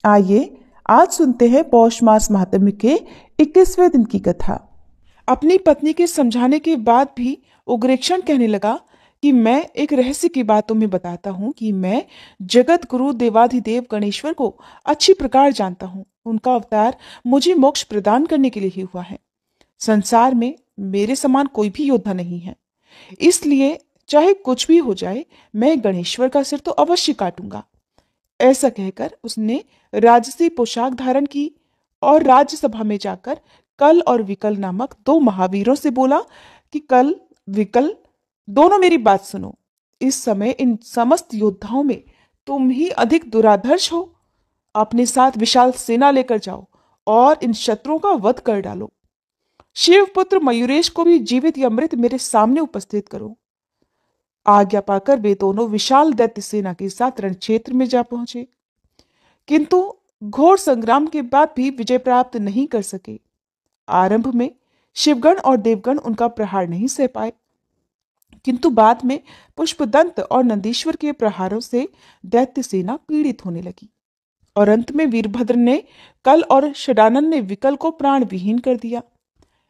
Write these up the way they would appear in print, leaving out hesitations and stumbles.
आइए आज सुनते हैं पौष मास महात्म्य के 21वें दिन की कथा। अपनी पत्नी के समझाने के बाद भी उग्रेक्षण कहने लगा कि मैं एक रहस्य की बात तुम्हें बताता हूँ कि मैं जगत गुरु देवाधिदेव गणेश्वर को अच्छी प्रकार जानता हूँ। उनका अवतार मुझे मोक्ष प्रदान करने के लिए ही हुआ है। संसार में मेरे समान कोई भी योद्धा नहीं है, इसलिए चाहे कुछ भी हो जाए मैं गणेश्वर का सिर तो अवश्य काटूंगा। ऐसा कहकर उसने राजसी पोशाक धारण की और राज्यसभा में जाकर कल और विकल नामक दो महावीरों से बोला कि कल विकल दोनों मेरी बात सुनो। इस समय इन समस्त योद्धाओं में तुम ही अधिक दुराधर्ष हो। अपने साथ विशाल सेना लेकर जाओ और इन शत्रुओं का वध कर डालो। शिवपुत्र मयूरेश को भी जीवित या मृत मेरे सामने उपस्थित करो। आज्ञा पाकर वे दोनों विशाल दैत्य सेना के साथ रणक्षेत्र में जा पहुंचे, किंतु घोर संग्राम के बाद भी विजय प्राप्त नहीं कर सके। आरंभ में शिवगण और देवगण उनका प्रहार नहीं सह पाए, किंतु बाद में पुष्पदंत और नंदीश्वर के प्रहारों से दैत्य सेना पीड़ित होने लगी और अंत में वीरभद्र ने कल और षडानन ने विकल को प्राण विहीन कर दिया।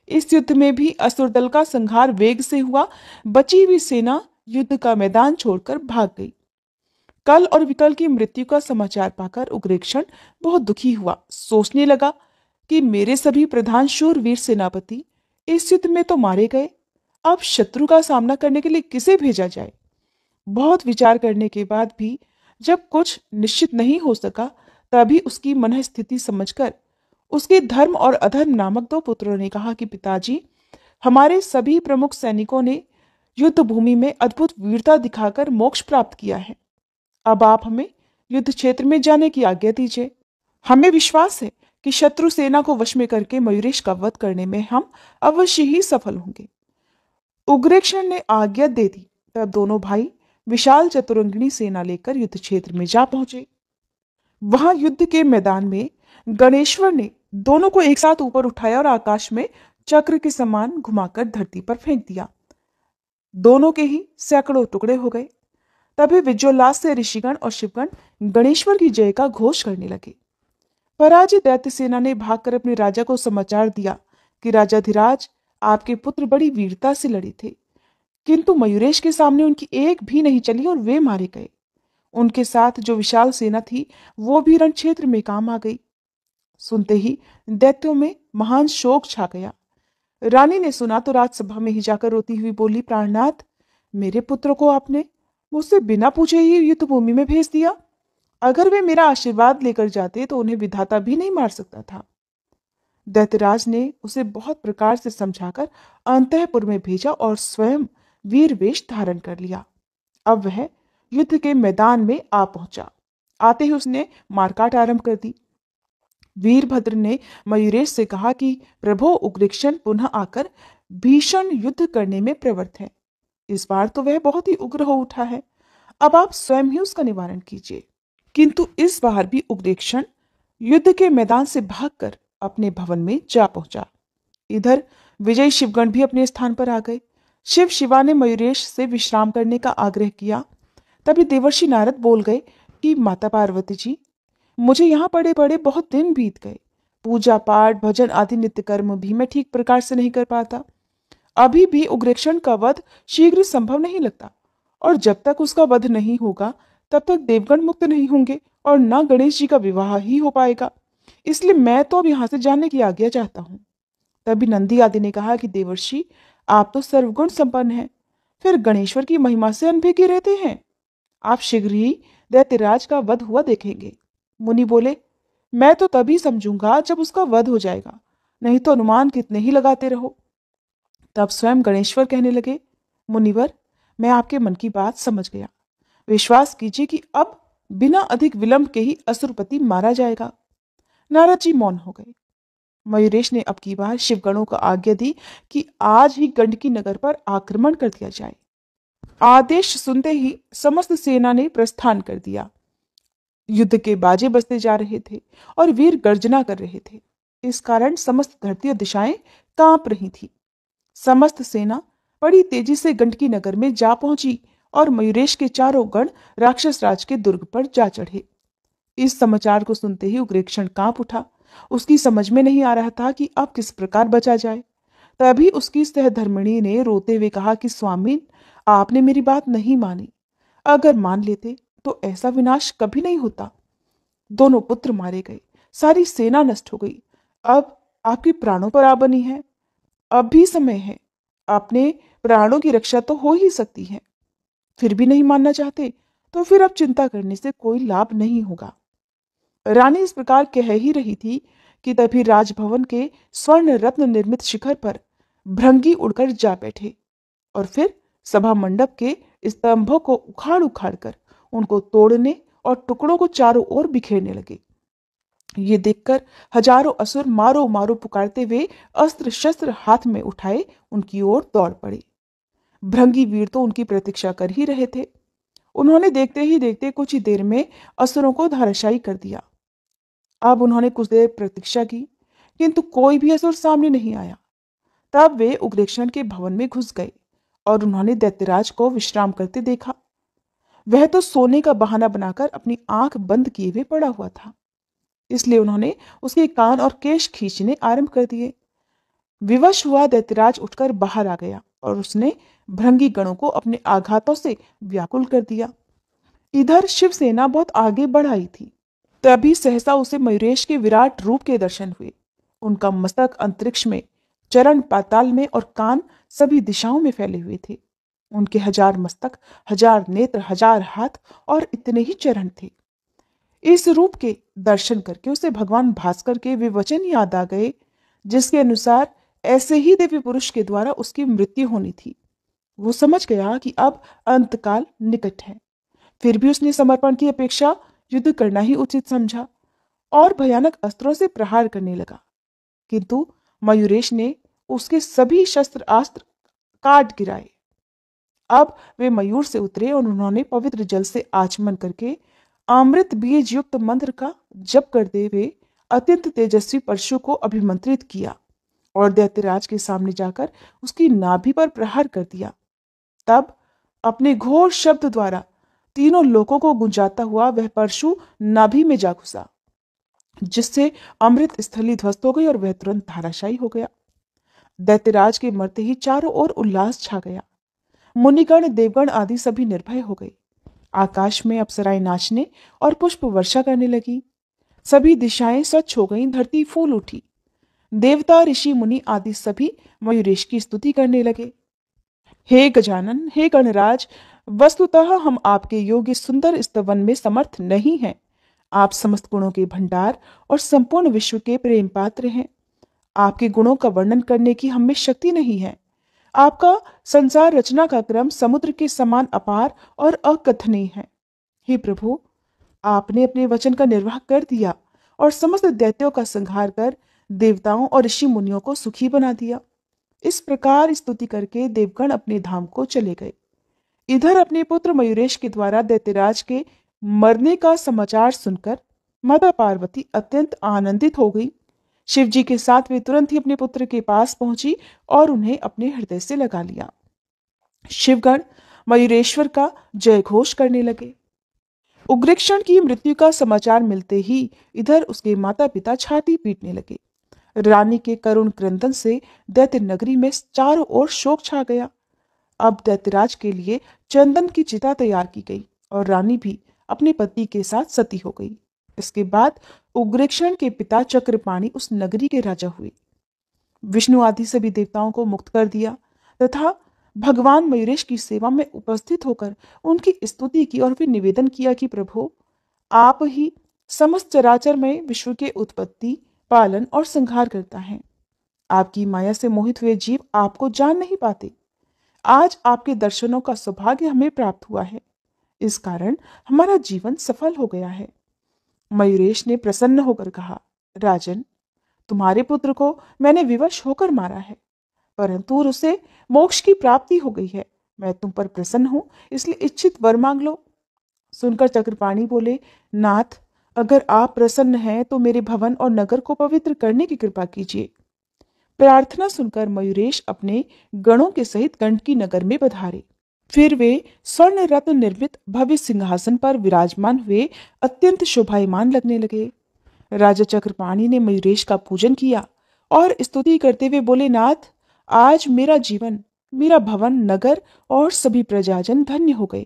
इस युद्ध में भी असुर दल का संहार वेग से हुआ। बची हुई सेना युद्ध का मैदान छोड़कर भाग गई। कल और विकल की मृत्यु का समाचार पाकर उग्रेक्षण बहुत दुखी हुआ। सोचने लगा कि मेरे सभी प्रधान शूरवीर सेनापति इस युद्ध में तो मारे गए, अब शत्रु का सामना करने के लिए किसे भेजा जाए। बहुत विचार करने के बाद भी जब कुछ निश्चित नहीं हो सका, तभी उसकी मन स्थिति समझकर उसके धर्म और अधर्म नामक दो पुत्रों ने कहा कि पिताजी, हमारे सभी प्रमुख सैनिकों ने युद्ध भूमि में अद्भुत वीरता दिखाकर मोक्ष प्राप्त किया है। अब आप हमें युद्ध क्षेत्र में जाने की आज्ञा दीजिए। हमें विश्वास है कि शत्रु सेना को वश में करके मयूरेश का वध करने में हम अवश्य ही सफल होंगे। उग्रेक्षण ने आज्ञा दे दी। तब दोनों भाई विशाल चतुरंगिणी सेना लेकर युद्ध क्षेत्र में जा पहुंचे। वहां युद्ध के मैदान में गणेश्वर ने दोनों को एक साथ ऊपर उठाया और आकाश में चक्र के समान घुमाकर धरती पर फेंक दिया। दोनों के ही सैकड़ों टुकड़े हो गए। तभी विजयोल्लास से ऋषिगण और शिवगण गणेश्वर की जय का घोष करने लगे। पराजित दैत्य सेना ने भागकर अपने राजा को समाचार दिया कि राजाधिराज, आपके पुत्र बड़ी वीरता से लड़े थे, किंतु मयूरेश के सामने उनकी एक भी नहीं चली और वे मारे गए। उनके साथ जो विशाल सेना थी वो भी रण क्षेत्र में काम आ गई। सुनते ही दैत्यों में महान शोक छा गया। रानी ने सुना तो राजसभा में ही जाकर रोती हुई बोली, प्राणनाथ, मेरे पुत्र को आपने मुझसे बिना पूछे ही युद्ध भूमि में भेज दिया। अगर वे मेरा आशीर्वाद लेकर जाते तो उन्हें विधाता भी नहीं मार सकता था। दैत्यराज ने उसे बहुत प्रकार से समझाकर अंतःपुर में भेजा और स्वयं वीर वेश धारण कर लिया। अब वह युद्ध के मैदान में आ पहुंचा। आते ही उसने मारकाट आरंभ कर दी। वीरभद्र ने मयूरेश से कहा कि प्रभो, उग्रेक्षण पुनः आकर भीषण युद्ध करने में प्रवृत्त है। इस बार तो वह बहुत ही उग्र हो उठा है, अब आप स्वयं ही उसका निवारण कीजिए। किंतु इस बार भी उग्रेक्षण युद्ध के मैदान से भागकर अपने भवन में जा पहुंचा। इधर विजयी शिवगण भी अपने स्थान पर आ गए। शिव शिवा ने मयूरेश से विश्राम करने का आग्रह किया। तभी देवर्षि नारद बोल गए कि माता पार्वती जी, मुझे यहाँ पड़े पड़े बहुत दिन बीत गए। पूजा पाठ, भजन आदि नित्य कर्म भी मैं ठीक प्रकार से नहीं कर पाता। अभी भी उग्रेक्षण का वध शीघ्र संभव नहीं लगता, और जब तक उसका वध नहीं होगा तब तक देवगण मुक्त नहीं होंगे और न गणेश जी का विवाह ही हो पाएगा। इसलिए मैं तो अब यहाँ से जाने की आज्ञा चाहता हूँ। तभी नंदी आदि ने कहा कि देवर्षि, आप तो सर्वगुण संपन्न हैं, फिर गणेश्वर की महिमा से अनभिज्ञ रहते हैं। आप शीघ्र ही दैत्यराज का वध हुआ देखेंगे। मुनि बोले, मैं तो तभी समझूंगा जब उसका वध हो जाएगा, नहीं तो अनुमान कितने ही लगाते रहो। तब स्वयं गणेश्वर कहने लगे, मुनिवर, मैं आपके मन की बात समझ गया। विश्वास कीजिए कि अब बिना अधिक विलंब के ही असुरपति मारा जाएगा। नारद जी मौन हो गए। मयूरेश ने अब की बार शिवगणों को आज्ञा दी कि आज ही गंडकी नगर पर आक्रमण कर दिया जाए। आदेश सुनते ही समस्त सेना ने प्रस्थान कर दिया। युद्ध के बाजे बजते जा रहे थे और वीर गर्जना कर रहे थे। इस कारण समस्त धरती और दिशाएं कांप रही थी। समस्त सेना बड़ी तेजी से गंडकी नगर में जा पहुंची और मयूरेश के चारों गण राक्षस राज के दुर्ग पर जा चढ़े। इस समाचार को सुनते ही उग्रेक्षण कांप उठा। उसकी समझ में नहीं आ रहा था कि अब किस प्रकार बचा जाए। तभी उसकी सहधर्मिणी ने रोते हुए कहा कि स्वामी, आपने मेरी बात नहीं मानी। अगर मान लेते तो ऐसा विनाश कभी नहीं होता। दोनों पुत्र मारे गए, सारी सेना नष्ट हो गई। अब आपके प्राणों पर आ बनी है। अब भी समय है, अपने प्राणों की रक्षा तो हो ही सकती है। फिर भी नहीं मानना चाहते तो फिर अब चिंता करने से कोई लाभ नहीं होगा। रानी इस प्रकार कह ही रही थी कि तभी राजभवन के स्वर्ण रत्न निर्मित शिखर पर भृंगी उड़कर जा बैठे और फिर सभा मंडप के स्तंभों को उखाड़ उखाड़ कर उनको तोड़ने और टुकड़ों को चारों ओर बिखेरने लगे। ये देखकर हजारों असुर मारो मारो पुकारते हुए अस्त्र शस्त्र हाथ में उठाए उनकी ओर दौड़ पड़े। भृंगी वीर तो उनकी प्रतीक्षा कर ही रहे थे। उन्होंने देखते ही देखते कुछ ही देर में असुरों को धराशायी कर दिया। अब उन्होंने कुछ देर प्रतीक्षा की, किंतु कोई भी असुर सामने नहीं आया। तब वे उग्रेक्षण के भवन में घुस गए और उन्होंने दैत्यराज को विश्राम करते देखा। वह तो सोने का बहाना बनाकर अपनी आंख बंद किए हुए पड़ा हुआ था, इसलिए उन्होंने उसके कान और केश खींचने आरंभ कर दिए। विवश हुआ दैत्यराज उठकर बाहर आ गया और उसने भृंगी गणों को अपने आघातों से व्याकुल कर दिया। इधर शिवसेना बहुत आगे बढ़ आई थी। तभी सहसा उसे मयूरेश के विराट रूप के दर्शन हुए। उनका मस्तक अंतरिक्ष में, चरण पाताल में और कान सभी दिशाओं में फैले हुए थे। उनके 1000 मस्तक, 1000 नेत्र, 1000 हाथ और इतने ही चरण थे। इस रूप के दर्शन करके उसे भगवान भास्कर के वे वचन याद आ गए, जिसके अनुसार ऐसे ही दिव्य पुरुष के द्वारा उसकी मृत्यु होनी थी। वो समझ गया कि अब अंतकाल निकट है। फिर भी उसने समर्पण की अपेक्षा युद्ध करना ही उचित समझा और भयानक अस्त्रों से प्रहार करने लगा। किंतु मयूरेश ने उसके सभी शस्त्र अस्त्र काट गिराए। अब वे मयूर से उतरे और उन्होंने पवित्र जल से आचमन करके अमृत बीज युक्त मंत्र का जप करते हुए अत्यंत तेजस्वी परशु को अभिमंत्रित किया और दैत्यराज के सामने जाकर उसकी नाभि पर प्रहार कर दिया। तब अपने घोर शब्द द्वारा तीनों लोकों को गुंजाता हुआ वह परशु नाभि में जा घुसा, जिससे अमृत स्थली ध्वस्त हो गई और वह तुरंत धाराशायी हो गया। दैत्यराज के मरते ही चारों ओर उल्लास छा गया। मुनिगण, देवगण आदि सभी निर्भय हो गए। आकाश में अप्सराएं नाचने और पुष्प वर्षा करने लगी। सभी दिशाएं स्वच्छ हो गईं, धरती फूल उठी। देवता, ऋषि, मुनि आदि सभी मयूरेश की स्तुति करने लगे। हे गजानन, हे गणराज, वस्तुतः हम आपके योग्य सुंदर स्तवन में समर्थ नहीं हैं। आप समस्त गुणों के भंडार और संपूर्ण विश्व के प्रेम पात्र हैं। आपके गुणों का वर्णन करने की हमें शक्ति नहीं है। आपका संसार रचना का क्रम समुद्र के समान अपार और अकथनीय है। हे प्रभु, आपने अपने वचन का निर्वाह कर दिया और समस्त दैत्यों का संहार कर देवताओं और ऋषि मुनियों को सुखी बना दिया। इस प्रकार स्तुति करके देवगण अपने धाम को चले गए। इधर अपने पुत्र मयूरेश के द्वारा दैत्यराज के मरने का समाचार सुनकर माता पार्वती अत्यंत आनंदित हो गई। शिव जी के साथ वे तुरंत ही अपने पुत्र के पास पहुंची और उन्हें अपने हृदय से लगा लिया। शिवगण मयूरेश्वर का जय घोष करने लगे। उग्रेक्षण की मृत्यु का समाचार मिलते ही इधर उसके माता पिता छाती पीटने लगे। रानी के करुण क्रंदन से दैत्य नगरी में चारों ओर शोक छा गया। अब दैत्यराज के लिए चंदन की चिता तैयार की गई और रानी भी अपने पति के साथ सती हो गई। इसके बाद उग्रेक्षण के पिता चक्रपाणि उस नगरी के राजा हुए। विष्णु आदि सभी देवताओं को मुक्त कर दिया तथा भगवान मयूरेश की सेवा में उपस्थित होकर उनकी स्तुति की और फिर निवेदन किया कि प्रभु, आप ही समस्त चराचर में विश्व के उत्पत्ति, पालन और संहार करता है। आपकी माया से मोहित हुए जीव आपको जान नहीं पाते। आज आपके दर्शनों का सौभाग्य हमें प्राप्त हुआ है। इस कारण हमारा जीवन सफल हो गया है। मयूरेश ने प्रसन्न होकर कहा, राजन, तुम्हारे पुत्र को मैंने विवश होकर मारा है, परंतु उसे मोक्ष की प्राप्ति हो गई है। मैं तुम पर प्रसन्न हूं, इसलिए इच्छित वर मांग लो। सुनकर चक्रपाणि बोले, नाथ, अगर आप प्रसन्न हैं तो मेरे भवन और नगर को पवित्र करने की कृपा कीजिए। प्रार्थना सुनकर मयूरेश अपने गणों के सहित गंडकी नगर में पधारे। फिर वे स्वर्ण रत्न निर्मित भव्य सिंहासन पर विराजमान हुए अत्यंत शोभायमान लगने लगे। राजा चक्रपाणि ने मयूरेश का पूजन किया और स्तुति करते हुए बोले, नाथ, आज मेरा जीवन, मेरा भवन, नगर और सभी प्रजाजन धन्य हो गए।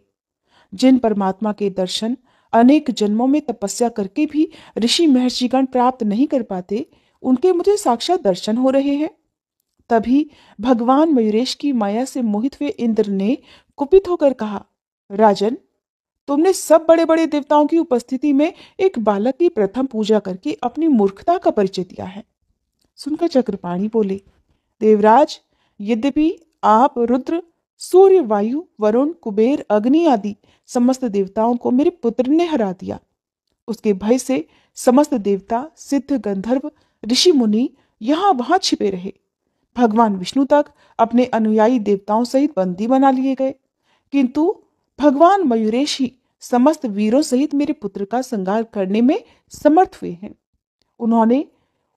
जिन परमात्मा के दर्शन अनेक जन्मों में तपस्या करके भी ऋषि महर्षिगण प्राप्त नहीं कर पाते, उनके मुझे साक्षात दर्शन हो रहे हैं। तभी भगवान मयूरेश की माया से मोहित हुए इंद्र ने कुपित होकर कहा, राजन, तुमने सब बड़े बड़े देवताओं की उपस्थिति में एक बालक की प्रथम पूजा करके अपनी मूर्खता का परिचय दिया है। सुनकर चक्रपाणि बोले, देवराज, यद्यपि आप रुद्र, सूर्य, वायु, वरुण, कुबेर, अग्नि आदि समस्त देवताओं को मेरे पुत्र ने हरा दिया। उसके भय से समस्त देवता, सिद्ध, गंधर्व, ऋषि मुनि यहाँ वहां छिपे रहे। भगवान विष्णु तक अपने अनुयायी देवताओं सहित बंदी बना लिए गए, किंतु भगवान मयूरेश ही समस्त वीरों सहित मेरे पुत्र का संहार करने में समर्थ हुए हैं। उन्होंने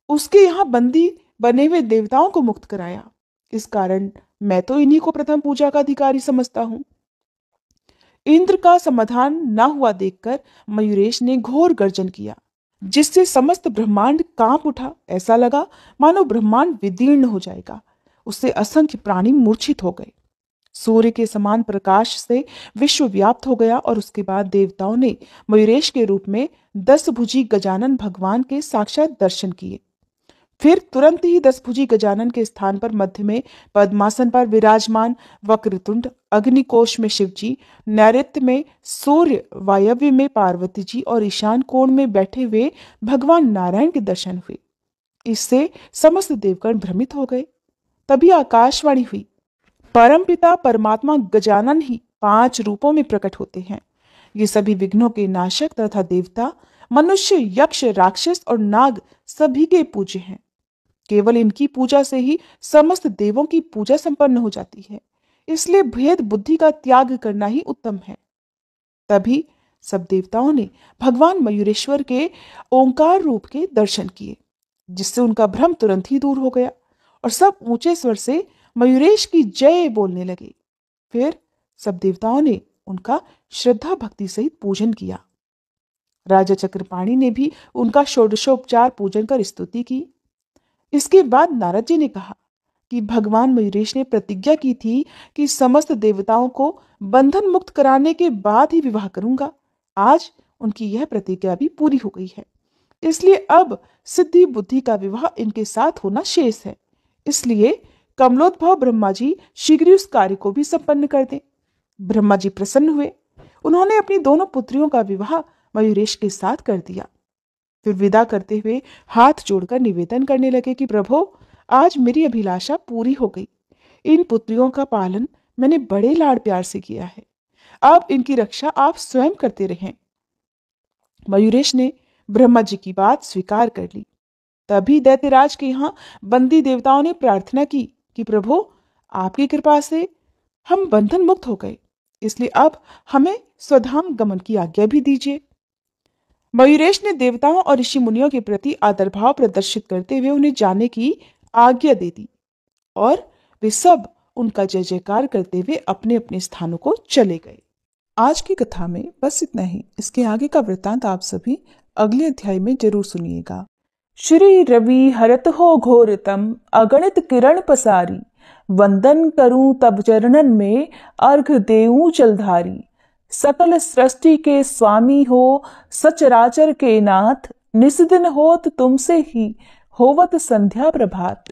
उसके यहाँ बंदी बने हुए देवताओं को मुक्त कराया। इस कारण मैं तो इन्हीं को प्रथम पूजा का अधिकारी समझता हूं। इंद्र का समाधान न हुआ देखकर मयूरेश ने घोर गर्जन किया, जिससे समस्त ब्रह्मांड कांप उठा। ऐसा लगा मानो ब्रह्मांड विदीर्ण हो जाएगा। उससे असंख्य प्राणी मूर्छित हो गए। सूर्य के समान प्रकाश से विश्व व्याप्त हो गया और उसके बाद देवताओं ने मयूरेश के रूप में 10 भुजी गजानन भगवान के साक्षात दर्शन किए। फिर तुरंत ही 10 भुजी गजानन के स्थान पर मध्य में पद्मासन पर विराजमान वक्रतुंड, अग्निकोश में शिवजी, नैऋत्य में सूर्य, वायव्य में पार्वती जी और ईशान कोण में बैठे हुए भगवान नारायण के दर्शन हुए। इससे समस्त देवगण भ्रमित हो गए। तभी आकाशवाणी हुई, परमपिता परमात्मा गजानन ही 5 रूपों में प्रकट होते हैं। ये सभी विघ्नों के नाशक तथा देवता, मनुष्य, यक्ष, राक्षस और नाग सभी के पूज्य हैं। केवल इनकी पूजा से ही समस्त देवों की पूजा संपन्न हो जाती है। इसलिए भेद बुद्धि का त्याग करना ही उत्तम है। तभी सब देवताओं ने भगवान मयूरेश्वर के ओंकार रूप के दर्शन किए, जिससे उनका भ्रम तुरंत ही दूर हो गया और सब ऊंचे स्वर से मयूरेश की जय बोलने लगे। फिर सब देवताओं ने उनका श्रद्धा भक्ति सहित पूजन किया। राजा चक्रपाणि ने भी उनका षोडशोपचार पूजन कर स्तुति की। इसके बाद नारद जी ने कहा कि भगवान मयूरेश ने प्रतिज्ञा की थी कि समस्त देवताओं को बंधन मुक्त कराने के बाद ही विवाह करूंगा। आज उनकी यह प्रतिज्ञा भी पूरी हो गई है। इसलिए अब सिद्धि बुद्धि का विवाह इनके साथ होना शेष है। इसलिए कमलोद्भव ब्रह्मा जी शीघ्र ही उस कार्य को भी संपन्न कर दें। ब्रह्मा जी प्रसन्न हुए। उन्होंने अपनी दोनों पुत्रियों का विवाह मयूरेश के साथ कर दिया। फिर विदा करते हुए हाथ जोड़कर निवेदन करने लगे कि प्रभो, आज मेरी अभिलाषा पूरी हो गई। इन पुत्रियों का पालन मैंने बड़े लाड प्यार से किया है। अब इनकी रक्षा आप स्वयं करते रहें। मयूरेश ने ब्रह्मा जी की बात स्वीकार कर ली। तभी दैत्यराज के यहाँ बंदी देवताओं ने प्रार्थना की कि प्रभो, आपकी कृपा से हम बंधन मुक्त हो गए, इसलिए अब हमें स्वधाम गमन की आज्ञा भी दीजिए। मयूरेश ने देवताओं और ऋषि मुनियों के प्रति आदर भाव प्रदर्शित करते हुए उन्हें जाने की आज्ञा दे दी और वे सब उनका जय जयकार करते हुए अपने अपने स्थानों को चले गए। आज की कथा में बस इतना ही। इसके आगे का वृत्तांत आप सभी अगले अध्याय में जरूर सुनिएगा। श्री रवि हरत हो घोरतम, अगणित किरण पसारी, वंदन करूं तब चरणन में, अर्घ देऊं जलधारी। सकल सृष्टि के स्वामी हो, सचराचर के नाथ, निस्दिन होत तुमसे ही, होवत संध्या प्रभात।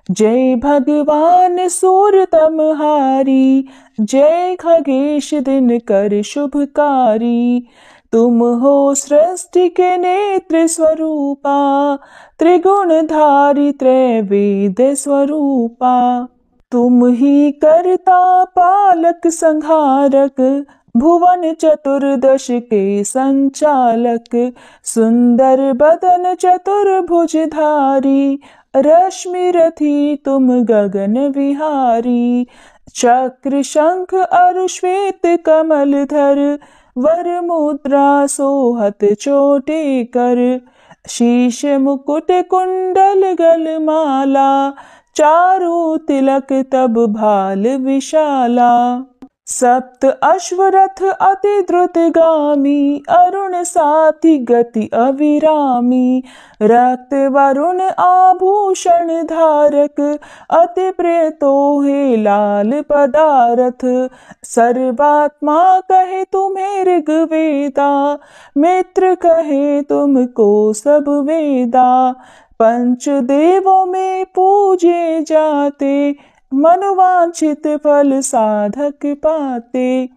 जय भगवान सूरतमहारी, जय खगेश दिन कर शुभकारी। तुम हो सृष्टि के नेत्र स्वरूपा, त्रिगुणधारी त्रैवेद स्वरूपा। तुम ही करता पालक संहारक, भुवन चतुर्दश के संचालक। सुंदर बदन चतुर्भुजधारी, रश्मि रथी तुम गगन विहारी। चक्र शंख अरु श्वेत कमलधर, वर मुद्रा सोहत चोटे कर। शीश मुकुट कुंडल गलमाला, चारु तिलक तब भाल विशाला। सप्त अश्वरथ अति द्रुतगामी, अरुण साथी गति अविरामी। रक्त वरुण आभूषण धारक, अति प्रिय तोहे लाल पदारथ। सर्वात्मा कहे तुम्हें ऋग्वेदा, मित्र कहे तुमको सब वेदा। पंच देवों में पूजे जाते, मनोवांछित फल साधक पाते।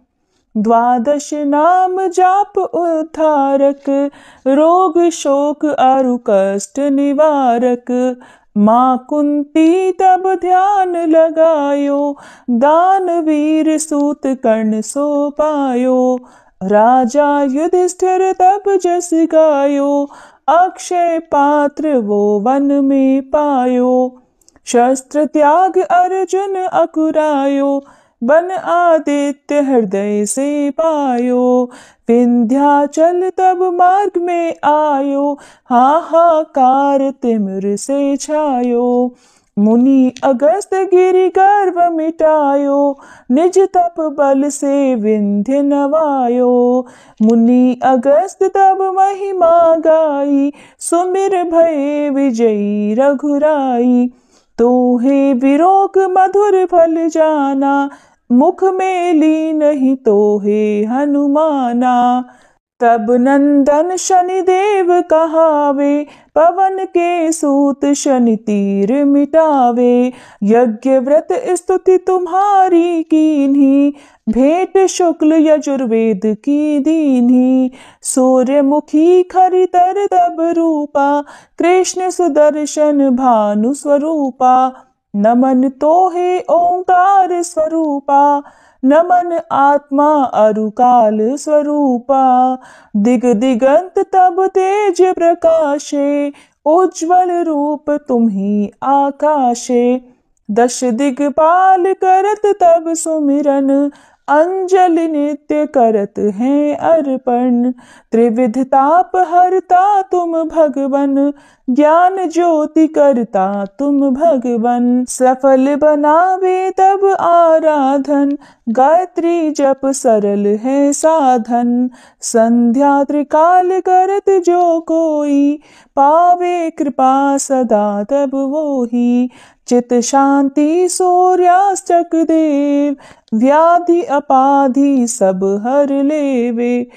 द्वादश नाम जाप उद्धारक, रोग शोक अरु कष्ट निवारक। माँ कुंती तब ध्यान लगायो, दानवीर सूत कर्ण सो पायो। राजा युधिष्ठिर तब जस गायो, अक्षय पात्र वो वन में पायो। शस्त्र त्याग अर्जुन अकुरायो, बन आदित्य हृदय से पायो। विंध्याचल तब मार्ग में आयो, हाहाकार तिमिर से छायो। मुनि अगस्त गिरि गर्व मिटायो, निज तप बल से विंध्य नवायो। मुनि अगस्त तब महिमा गाई, सुमिर भये विजयी रघुराई। तोहे विरोग मधुर फल जाना, मुख में ली नहीं तोहे हनुमाना। तब नंदन शनिदेव कहावे, पवन के सूत शनि तीर मिटावे। यज्ञ व्रत स्तुति तुम्हारी कीन्ही, भेंट शुक्ल यजुर्वेद की दीन्ही। सूर्यमुखी खरितर तब रूपा, कृष्ण सुदर्शन भानु स्वरूपा। नमन तोहे ओंकार स्वरूपा, नमन आत्मा अरुकाल स्वरूपा। दिग दिगंत तब तेज प्रकाशे, उज्ज्वल रूप तुम्ही आकाशे। दश दिगपाल करत तब सुमिरन, अंजलि नित्य करत हैं अर्पण। त्रिविध ताप हरता तुम भगवन, ज्ञान ज्योति करता तुम भगवन। सफल बनावे तब आराधन, गायत्री जप सरल है साधन। संध्या त्रिकाल करत जो कोई, पावे कृपा सदा तब वोही। चित शांति सूर्यास्तक देव, व्याधि अपाधि सब हर लेवे।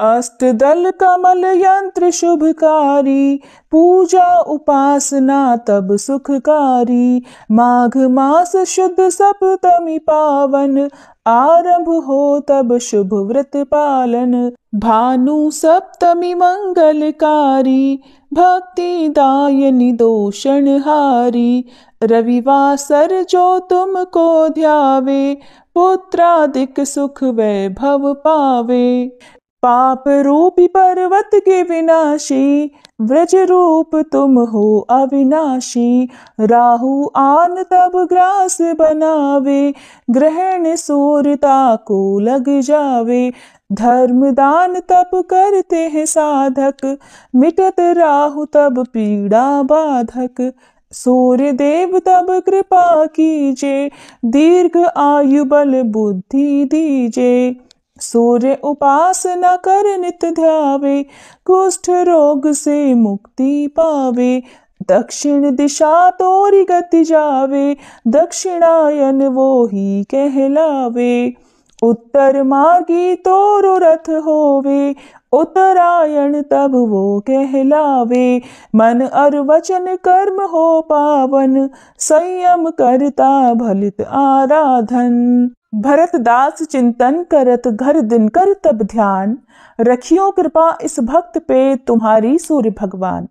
अष्टदल कमल यंत्र शुभकारी, पूजा उपासना तब सुखकारी। माघ मास शुद्ध सप्तमी पावन, आरंभ हो तब शुभ व्रत पालन। भानु सप्तमी मंगलकारी, भक्ति दायनी दोषणहारी। रविवासर जो तुमको ध्यावे, पुत्रादिक सुख वैभव पावे। पाप रूपी पर्वत के विनाशी, व्रज रूप तुम हो अविनाशी। राहु आन तब ग्रास बनावे, ग्रहण सूर्यता को लग जावे। धर्म दान तप करते हैं साधक, मिटत राहु तब पीड़ा बाधक। सूर्य देव तब कृपा कीजे, दीर्घ आयु बल बुद्धि दीजे। सूर्य उपासना कर नित ध्यावे, कुष्ठ रोग से मुक्ति पावे। दक्षिण दिशा तोरी गति जावे, दक्षिणायन वो ही कहलावे। उत्तर मार्गी तोरो रथ होवे, उत्तरायण तब वो कहलावे। मन और वचन कर्म हो पावन, संयम करता भलित आराधन। भरत दास चिंतन करत घर दिन कर तब ध्यान, रखियो कृपा इस भक्त पे तुम्हारी सूर्य भगवान।